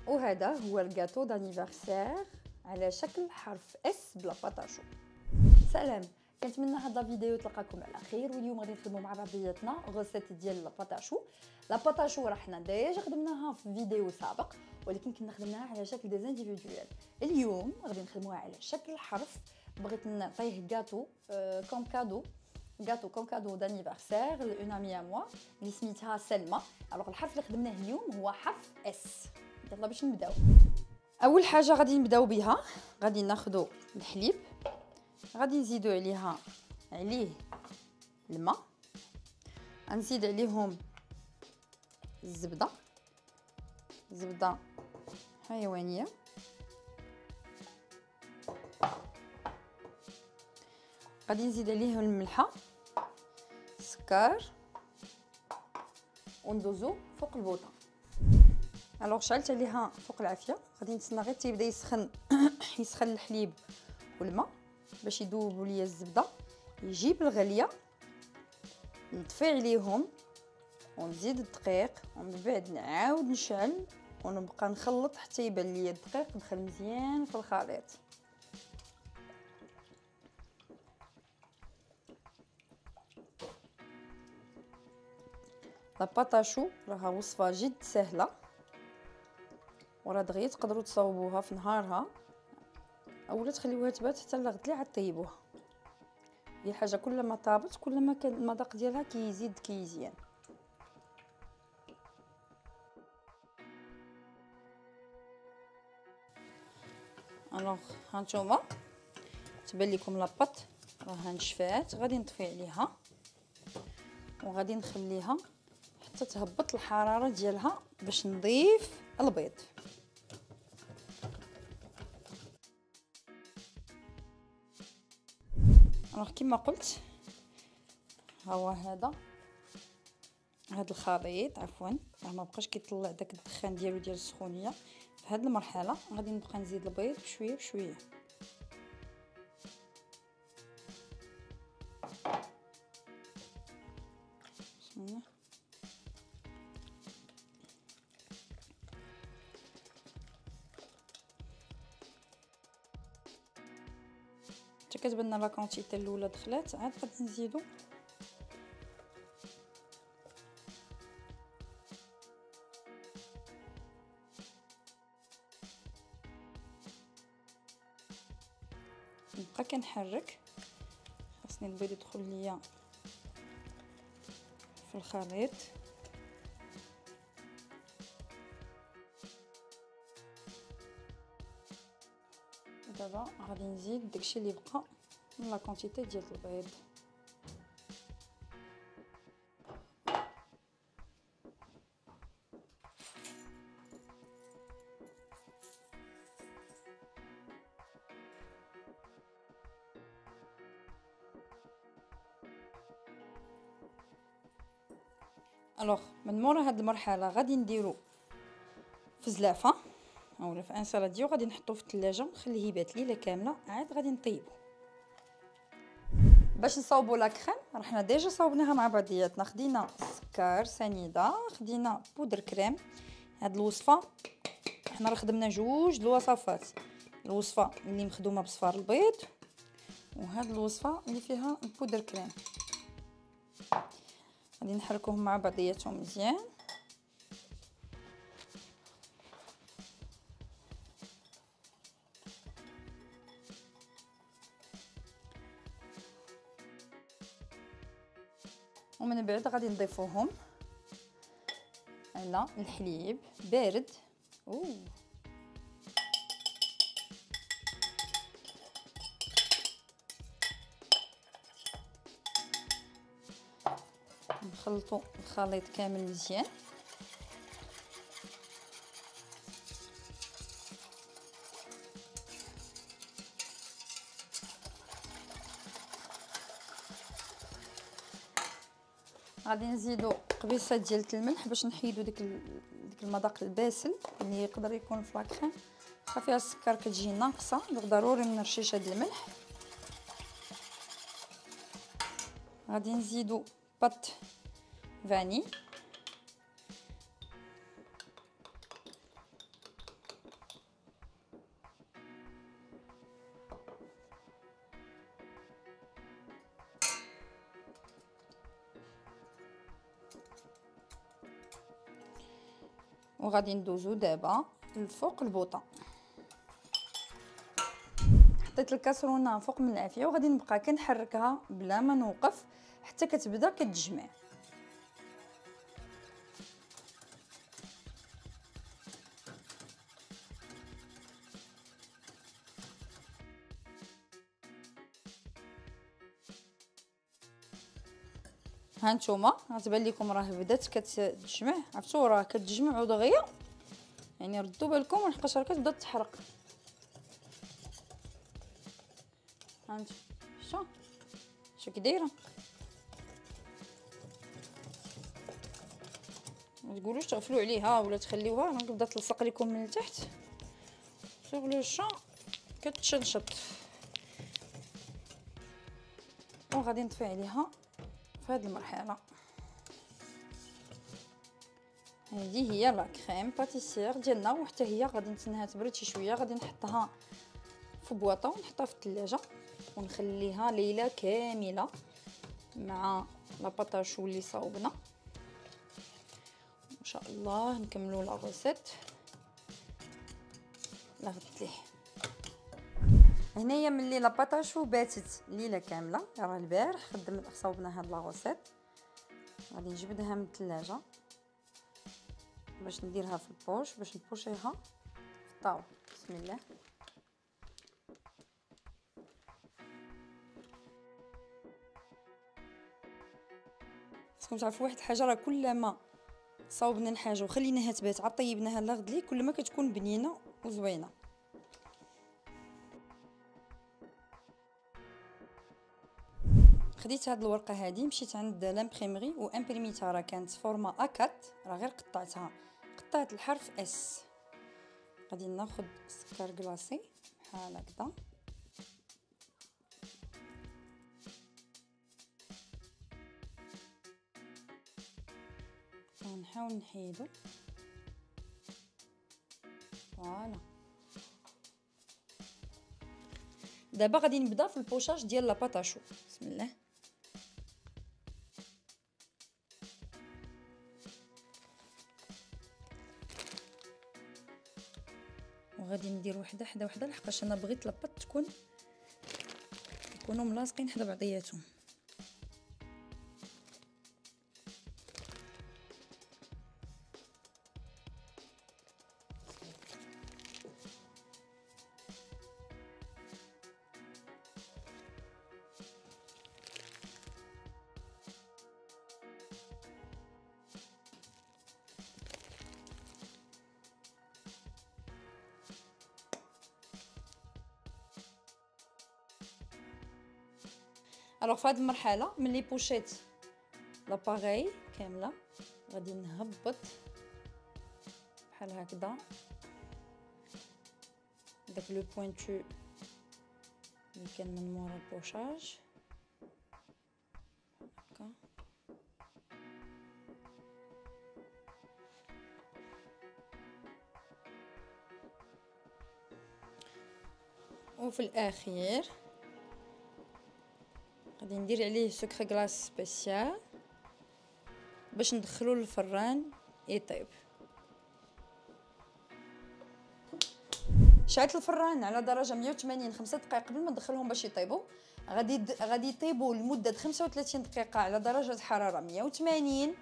وهذا هو الجاتو دانيفرسير على شكل حرف اس بلا باتاشو. سلام، كنتمنى هذا الفيديو تلقاكم على خير. واليوم غادي نخدموا مع بعضياتنا غوسيت ديال لاباطاشو. لاباطاشو راه حنا ديجا خدمناها في فيديو سابق، ولكن كنا خدمناها على شكل دي زانديفيدوال. اليوم غادي نخدموها على شكل حرف. بغيت نعطيه كاتو كوم كادو، كاتو كوم كادو دانيفرسير لون امي ا موا اللي سميتها سلمى. الوغ الحرف اللي خدمناه اليوم هو حرف اس. يلا باش نبداو. اول حاجه غادي نبداو بها، غادي ناخذوا الحليب، غادي نزيدو عليه الماء، غنزيد عليهم الزبده حيوانيه، غادي نزيد عليهم الملحه، السكر، وندوزو فوق البوطه. الوغ شعلت عليها فوق العافيه، غادي نتسنى غير تيبدا يسخن يسخن الحليب والماء باش يذوبوا ليا الزبده. يجيب الغليه، نطفي عليهم ونزيد الدقيق، ومن بعد نعاود نشعل ونبقى نخلط حتى يبان ليا الدقيق دخل مزيان في الخليط. لاباطاشو راها وصفه جد سهله، وراه دغيا تقدروا تصاوبوها في نهارها اولا تخليوها تبات حتى لغد لي عاد طيبوها. هي الحاجه كل ما طابت كل ما كان المذاق ديالها كيزيد كيزيان. الوغ هانتوما تبان لكم لاباط راها نشفات، غادي نطفي عليها وغادي نخليها حتى تهبط الحراره ديالها باش نضيف البيض. الوغ كما قلت ها هو هذا الخليط، عفوا راه ما بقاش كيطلع داك الدخان ديالو ديال السخونيه. في هذه المرحله غادي نبقى نزيد البيض بشويه بشويه. بسم الله. حتى كتبان لنا لا كونتيتي الاولى دخلات، عاد غادي نزيدو نبقى كنحرك. خاصني البيض يدخل ليا في الخليط. دابا غادي نزيد داكشي اللي بقى من لا كونتيتي ديال البيض. الوغ من مورا هاد المرحله غادي نديرو في زلافه اولا في ان سالاديو، غادي نحطوه في الثلاجه نخليه يبات ليله كامله، عاد غادي نطيبو. باش نصاوبوا لا كريم راه حنا ديجا صاوبناها مع بعضياتنا. خدينا سكر سنيده، خدينا بودر كريم. هاد الوصفه حنا راه خدمنا جوج الوصفات، الوصفه اللي مخدومه بصفار البيض وهاد الوصفه اللي فيها البودر كريم. غادي نحركوهم مع بعضياتهم مزيان. ومن بعد غادي نضيفوهم على الحليب بارد. نخلطوا الخليط كامل مزيان. غادي نزيدو قبيصه ديال الملح باش نحيدو ديك المذاق الباسل اللي يقدر يكون في لاكريم. فيها السكر كتجي ناقصه، ضروري نرشيش هاد الملح. غادي نزيدو بط فاني، وغادي ندوزو دابا لفوق البوطه. حطيت الكاسرونه فوق من العافيه وغادي نبقى كنحركها بلا ما نوقف حتى كتبدا كتجمع. هانتوما غتبان لكم راه بدات كتجمع، عرفتوا راه كتجمع دغيا، يعني ردوا بالكم لحقاش راه كتبدا تحرق. هانتو شو كي دايره، ما تقولوش تغفلوا عليها ولا تخليوها راه كتبدا تلصق لكم من التحت. سوغ لو شا كتشنشط. وغادي نطفي عليها في هذه المرحله. هذه هي لا كريم باتيسير ديالنا، وحتى هي غادي نتسناها تبرد شي شويه. غادي نحطها في بواطه ونحطها في الثلاجه ونخليها ليله كامله مع لاباطاشو اللي صاوبنا. ان شاء الله نكملوا لا روسيت لا غدت ليه. هنايا ملي لاباطاشو باتت ليله كامله، راه البارح صاوبنا هاد لا روسيت، غادي نجبدها من الثلاجه باش نديرها في البوش، باش نبوشيها في الطاوله. بسم الله. خصكم تعرفوا واحد الحاجه، راه كلما صاوبنا الحاجه وخليناها تبات عاد طيبناها لغد ليه، كل ما كتكون بنينه وزوينه. خديت هاد الورقه هادي، مشيت عند لامبريمري وامبريميتها، راه كانت فورما A4، راه غير قطعتها، قطعت الحرف اس. غادي ناخذ سكر كلاصي بحال هكذا، ونحاول نحيدو. فوالا. دابا غادي نبدا في البوشاج ديال لاباطاشو. بسم الله. وغادي ندير وحده حدا وحده لحقاش انا بغيت لاباط يكونوا ملاصقين حدا بعضياتهم. الوغ في هذه المرحله ملي بوشيت لاباغاي كامله، غادي نهبط بحال هكذا داك لو بوينتو اللي كان من مورا البوشاج هكا. وفي الاخير غادي ندير عليه سكر كلاص سبيسيال باش ندخلو للفران يطيب. شعلت الفران على درجه 180 5 دقائق قبل ما ندخلهم باش يطيبوا. غادي يطيبوا لمده 35 دقيقه على درجه حراره 180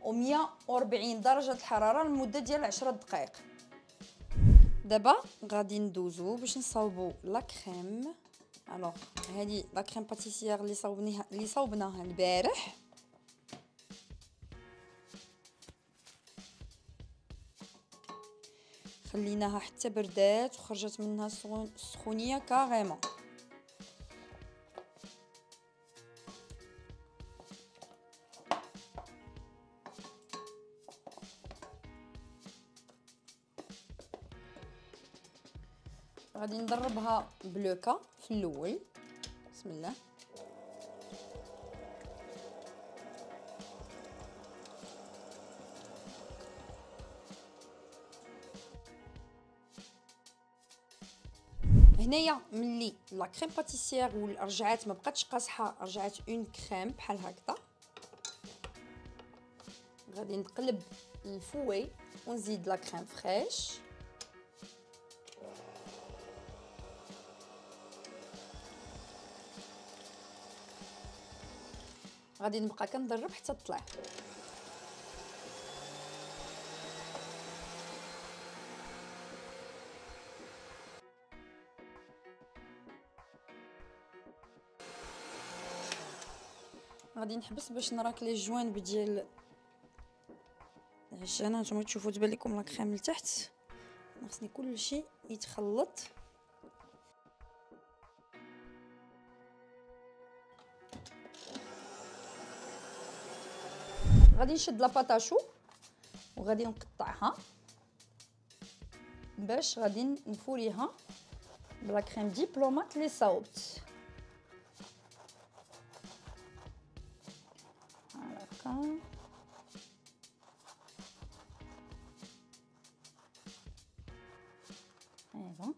و 140 درجه الحراره لمده ديال 10 دقائق. دابا غادي ندوزو باش نصاوبوا لا كريم. الوغ هذه لا كريم باتيسير اللي صاوبناها البارح. خليناها حتى بردات وخرجت منها السخونيه كاريمون. غادي نضربها بلوكا في الاول. بسم الله. هنايا ملي لا كريم باتيسير رجعات ما بقاتش قاصحه، رجعات اون كريم بحال هكذا، غادي نقلب الفوي ونزيد لا كريم فريش. غادي نبقى كنضرب حتى تطلع. غادي نحبس باش نراك لي جوانب ديال العجانه. نتوما تشوفوا تبان لكم لا كريم لتحت. خصني كلشي يتخلط. غادي نشد لاباطاشو وغادي نقطعها باش غادي نفوريها بلا كريم ديبلومات اللي صاوبت. هكا ايوا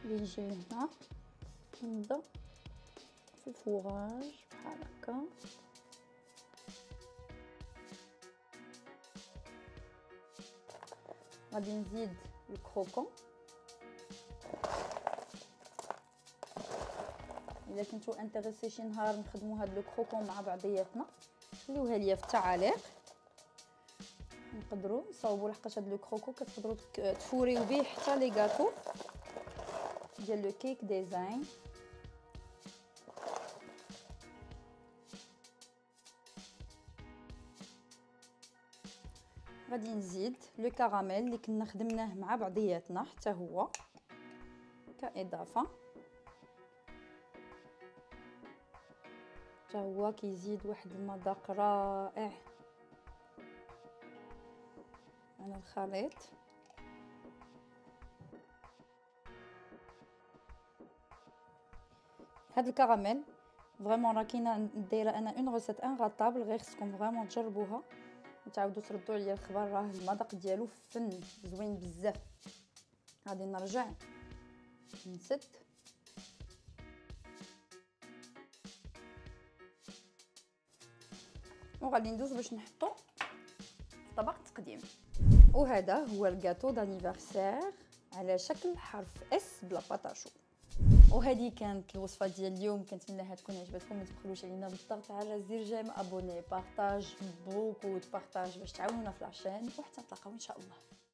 نجي هنا نبدا في الفوغاج بحال هكا. غادي نزيد الكروكون. الا كنتو انتريسي شي نهار نخدموا هاد لو كروكون مع بعضياتنا خليوها ليا في التعاليق. نقدروا نصاوبوا لحقاش هاد لو كروكو كتقدروا تفوريو به حتى لي غاتو ديال لو كيك ديزاين. غادي نزيد لو كراميل اللي كنا خدمناه مع بعضياتنا حتى هو كاضافه. حتى هو كيزيد واحد المذاق رائع على الخليط. هاد الكراميل فريمون راه كاينه دايره انا اون روسيت انغاطابل، غير خصكم فريمون تجربوها وتعاودوا تردوا عليا الخبر. راه المذاق ديالو فن زوين بزاف. غادي نرجع نسد وغادي ندوز باش نحطو في طبق تقديم. وهذا هو الكاطو دانيفرسير على شكل حرف اس بلا باتاشو. وهذه كانت الوصفه ديال اليوم. كنتمنىها تكون عجبتكم. ما تبخلوش علينا بالضغط على زر جيم ابوني بارطاج بوكو بارطاج باش تعاونونا في لاشين. وحتى نتلاقاو ان شاء الله.